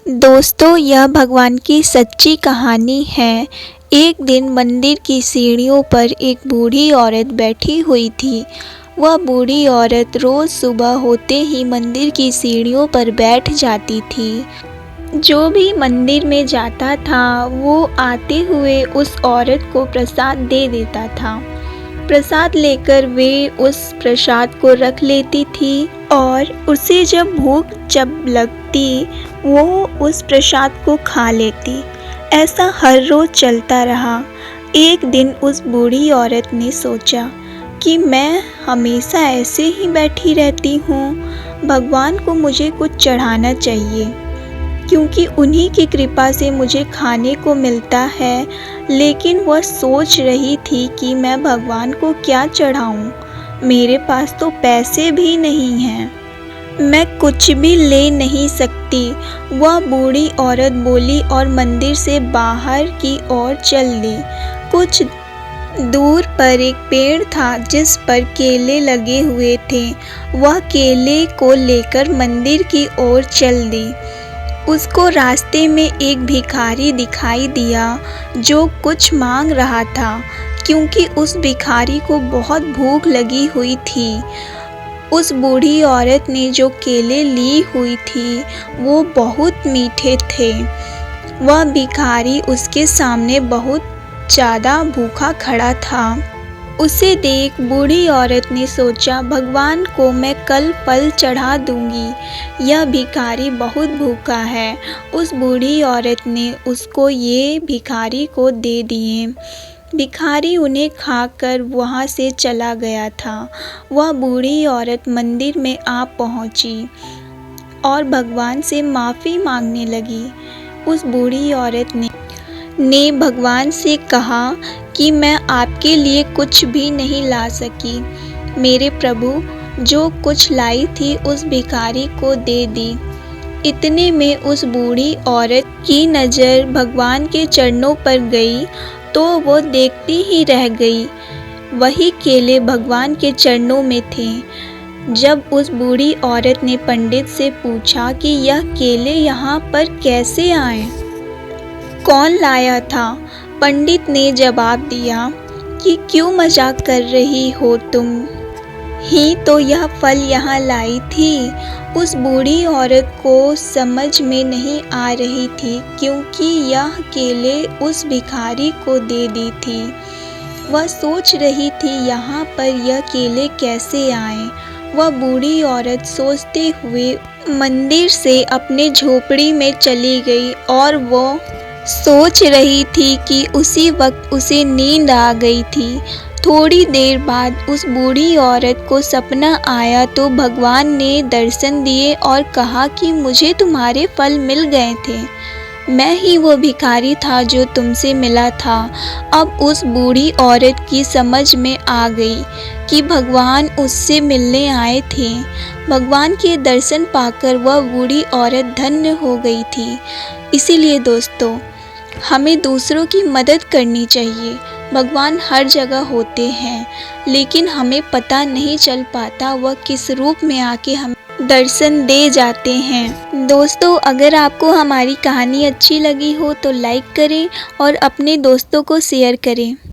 दोस्तों, यह भगवान की सच्ची कहानी है। एक दिन मंदिर की सीढ़ियों पर एक बूढ़ी औरत बैठी हुई थी। वह बूढ़ी औरत रोज़ सुबह होते ही मंदिर की सीढ़ियों पर बैठ जाती थी। जो भी मंदिर में जाता था वो आते हुए उस औरत को प्रसाद दे देता था। प्रसाद लेकर वे उस प्रसाद को रख लेती थी और उसे जब भूख लगती वो उस प्रसाद को खा लेती। ऐसा हर रोज़ चलता रहा। एक दिन उस बूढ़ी औरत ने सोचा कि मैं हमेशा ऐसे ही बैठी रहती हूँ, भगवान को मुझे कुछ चढ़ाना चाहिए क्योंकि उन्हीं की कृपा से मुझे खाने को मिलता है। लेकिन वह सोच रही थी कि मैं भगवान को क्या चढ़ाऊँ, मेरे पास तो पैसे भी नहीं हैं, मैं कुछ भी ले नहीं सकती। वह बूढ़ी औरत बोली और मंदिर से बाहर की ओर चल दी। कुछ दूर पर एक पेड़ था जिस पर केले लगे हुए थे। वह केले को लेकर मंदिर की ओर चल दी। उसको रास्ते में एक भिखारी दिखाई दिया जो कुछ मांग रहा था क्योंकि उस भिखारी को बहुत भूख लगी हुई थी। उस बूढ़ी औरत ने जो केले ली हुई थी वो बहुत मीठे थे। वह भिखारी उसके सामने बहुत ज़्यादा भूखा खड़ा था। उसे देख बूढ़ी औरत ने सोचा, भगवान को मैं कल फल चढ़ा दूंगी, यह भिखारी बहुत भूखा है। उस बूढ़ी औरत ने उसको ये भिखारी को दे दिए। भिखारी उन्हें खाकर वहाँ से चला गया था। वह बूढ़ी औरत मंदिर में आ पहुँची और भगवान से माफ़ी मांगने लगी। उस बूढ़ी औरत ने भगवान से कहा कि मैं आपके लिए कुछ भी नहीं ला सकी। मेरे प्रभु, जो कुछ लाई थी उस भिखारी को दे दी। इतने में उस बूढ़ी औरत की नज़र भगवान के चरणों पर गई तो वो देखती ही रह गई। वही केले भगवान के चरणों में थे। जब उस बूढ़ी औरत ने पंडित से पूछा कि यह केले यहाँ पर कैसे आए, कौन लाया था, पंडित ने जवाब दिया कि क्यों मजाक कर रही हो, तुम ही तो यह फल यहाँ लाई थी। उस बूढ़ी औरत को समझ में नहीं आ रही थी क्योंकि यह केले उस भिखारी को दे दी थी। वह सोच रही थी यहाँ पर यह केले कैसे आए। वह बूढ़ी औरत सोचते हुए मंदिर से अपने झोपड़ी में चली गई और वो सोच रही थी कि उसी वक्त उसे नींद आ गई थी। थोड़ी देर बाद उस बूढ़ी औरत को सपना आया तो भगवान ने दर्शन दिए और कहा कि मुझे तुम्हारे फल मिल गए थे, मैं ही वो भिखारी था जो तुमसे मिला था। अब उस बूढ़ी औरत की समझ में आ गई कि भगवान उससे मिलने आए थे। भगवान के दर्शन पाकर वह बूढ़ी औरत धन्य हो गई थी। इसीलिए दोस्तों, हमें दूसरों की मदद करनी चाहिए। भगवान हर जगह होते हैं लेकिन हमें पता नहीं चल पाता वह किस रूप में आके हमें दर्शन दे जाते हैं। दोस्तों, अगर आपको हमारी कहानी अच्छी लगी हो तो लाइक करें और अपने दोस्तों को शेयर करें।